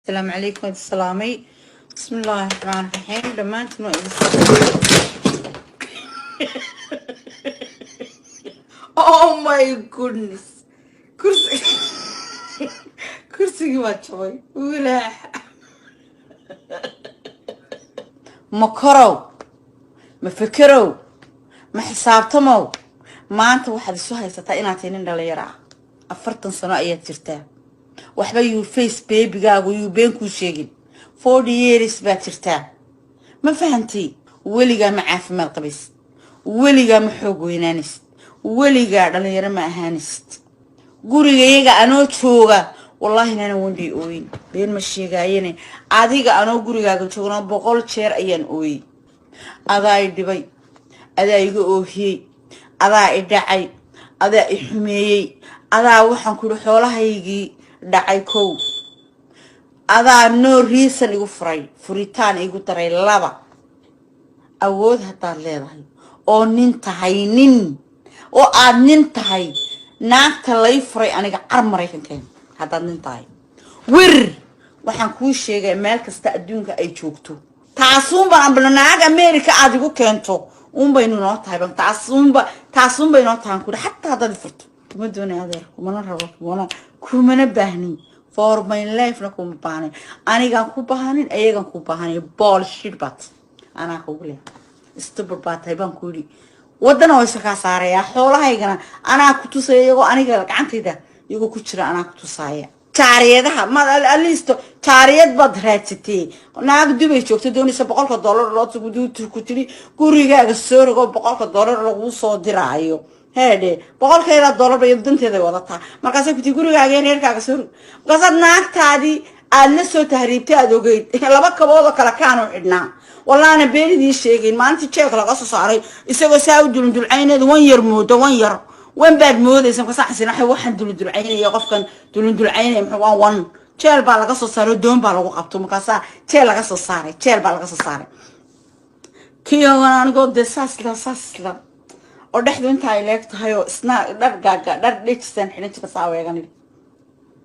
السلام عليكم السلامي. بسم الله الرحمن الرحيم. لما انتم Oh my goodness. كرسي كرسي ما تشوي ولا ما كرو ما فكروا ما حسابتموا ما انت واحد سو هيستا inaatiin dhalinyaro 40 sano ayaad jirtaa waxba you face babygaagu you been ku sheegin 40 years baad jirtaa ma fahantii weligaa ma caafimaad qabis weligaa ma xoog weynaanis weligaa dhalinyaro ma ahaanis gurigayaga anoo jooga wallahi inaan wandii ooyin been ma sheegayeen adiga anoo gurigaaga joogno 100 jeer ayaan ooyay adaa dhibay adaa iga oohiyay adaa idhacay adaa i xumeeyay adaa waxaan ku xoolahaygii dhacay kow adaa no reason igu furay furitaan igu daray laba awood hataa leedahay oo nin tahay nin oo aad nin tahay naagta lay furay aniga car Mareykanka hadda nin tahay wir waxaan ku sheegay meel kasta adduunka ay joogto taasuun baan naag America aad igu keento baynu noo tahay bal taasuun baynu noo tahan ku hatta dad furto kuma doonay adeer kuma rabo kuma baahnin for my life na kuma baahnin aniga ku baahnin ayagan ku baahnin bullshit bat ana ku gule stupid bat ay baan ku yiri wadana way ka saaraya xoolahaygana ana ku tusay iyago aniga gacantayda iyago ku jira ana ku tusaya taariyadaha ma alisto taariyad bad raadsatay naag dubay joogto doonaysa $100 loo tugu ku tiri gurigaaga soo rogo $100 lagu soo diraayo heede $100 bay danteeda wadataa markaas ay ku tiri gurigaaga reerkaaga soo rogo markaas naagtaadi aad la soo tahriibtay aad ogeyd laba kabood kala kaano xidhnaa wallaana beeridii sheegeen maanta jeeg laga soo saaray isagoo saaw dulcayneed wan yar moodo wan yar وين بعد مود اسمه صاحسين حي واحد دول عيني يقف كان دول عيني محوان وان تشيل بالغ سو صار دوم بالغ قبطو مكاسا تشيل لغا سو صار تشيل بالغ سو صار كيو انا نقول دساسلا او دخدو انت ايلكت هيو اسنا درغاغا در ديكسن خنيت كساويغاني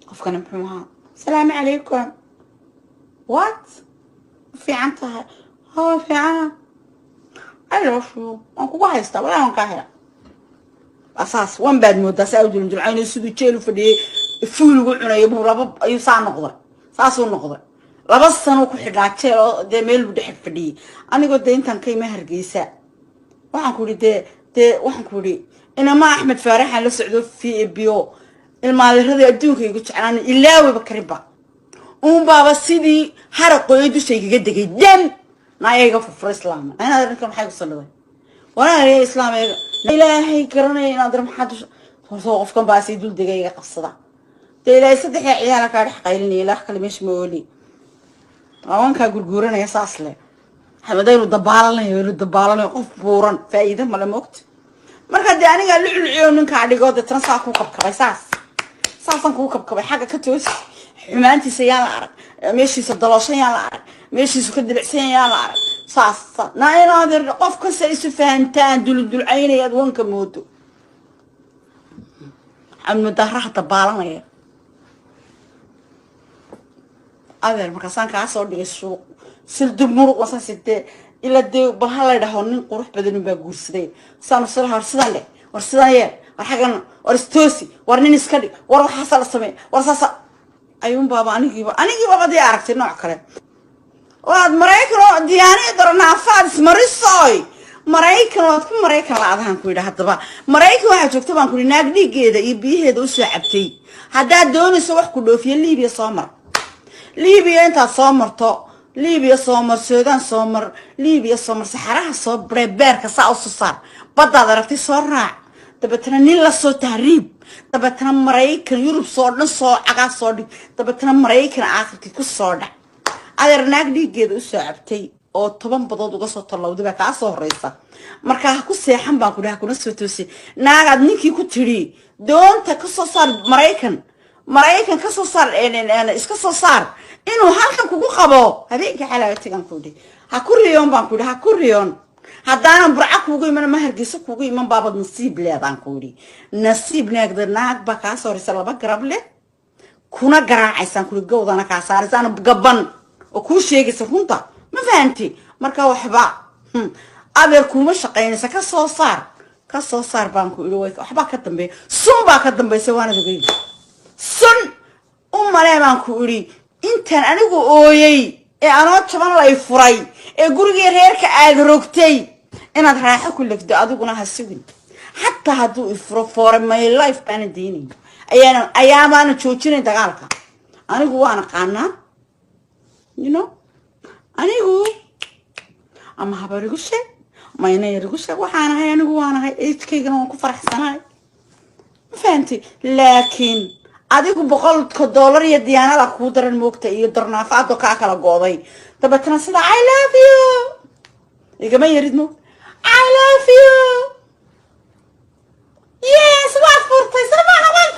قف كان محوها السلام عليكم وات في عنتها هو في عنا ايوه شو انكو هايستا ولا انكاهيا أساس وان بعد مدة سأودون دول عيني سودو تشيلو فدي فول وعنا يبغوا رباب يسان نقدر ساسو نقدر لبس سنو كحدا تشيلو ده ميل بدي فدي أنا قلت ده إنت كي مهر جيسا وحن كوري ده وحن كوري إن ما أحمد فارح على سعودو في بيو المال هذا يدون كي يقول أنا إلا وبكربا بابا سيدي حرقوا يدو شيء جد جدا نايجا في الإسلام أنا أدركم حاجة صلوا وانا يا اسلام الهي كرني نادر محد توقف كان باسي دول دقيقه قصدا تيلا صدخ عيالك راح قايلني لا كلمش مولي وان كا غرغورنا اساسله حمدayru dabaalan qof buuran faa'iido ma la moogto marka de aniga luculuciyo ninka dhigo de transa ku qabkabay saasan ku qabkabay xaga ka toos xumaantiisa yaa la arag meeshiisa dalooshan yaa la arag meeshiisa ka dibicsan yaa la arag saas naayna adeer qof ka saysu fahantaan dul caynayad wanka moodo ama darahta baalanaya adeer marka san ka soo dhigay suuq sil dumur wasan sidee ila de bal hal dhaho nin qurux badan baa guursaday saan soo har sidaan leh war sidaan yee war xagan war istoosi war nin iska dhig war waxa sala samee war saasa ayuun baba anigi baba de aragtay nooc kale waad Mareykan diyaani darna faadis marisoy Mareykan laadahan ku yiraahdo Mareykan waxa joogto baan ku naag dhigeeda iyo biyaheeda u soo cabtay hadaa doonayso wax ku dhoofiyo Liibiya inta soo marto Liibiya soo mar Suudaan soo mar Liibiya soo mar saxaraha soo beerka saa u soo saar badda aragtay soo raac dabatana nin la soo tahriib dabatana Mareykan Yurub soo dhan soo caga soo dhig dabatana Mareykan aakhirkii ku soo dhac adeer naag dhigeeda u soo cabtay oo 10 badood uga soo talowday ka soo horeysa marka ku seexan baan ku dhahay kuna soo toosay naagad ninkii ku tiri doonta ka soo saar Mareykan ka soo saar iska soo saar inuu halkan kugu qabo habeenkii xalaatigan ku dhig ha ku riyoon baan ku dhahay ha ku riyoon hadana burca kugu iman ma hargeysa kugu iman baabad nasiib leedan ku dhig nasiib naagda naag ba ka soo horeysa laba garab leh kuna garaacaysan kuli gowdana ka saaraysan gaban oo ku sheegaysa runta ma fahanti marka waxba adeer kuma shaqeynaysa ka soo saar baan ku iri waxba ka dambeey sun baa ka dambeysay waana dogay sun umale baan ku iri intaan anigu ooyay ee anoo jaban lay furay ee guriga reerka aad rogtay inaad raaxo ku lafdo adiguna ha sugin hatta haduu ifro for my life baan diinay ayaamaana joojinay dagaalka anigu waan aqaanaa you know anigu ama habarigu sheeg ma inayrigu sheeg waxaan ahay anigu waan ahay ejkaygana waan ku faraxsanahay ma fahanti laakiin adigu $100 iyo diyaanada ku daran moogta iyo darnaafaado ka kala gooday dabatana sida I love you igama yaridmo I love you yes waa furtay sama hawan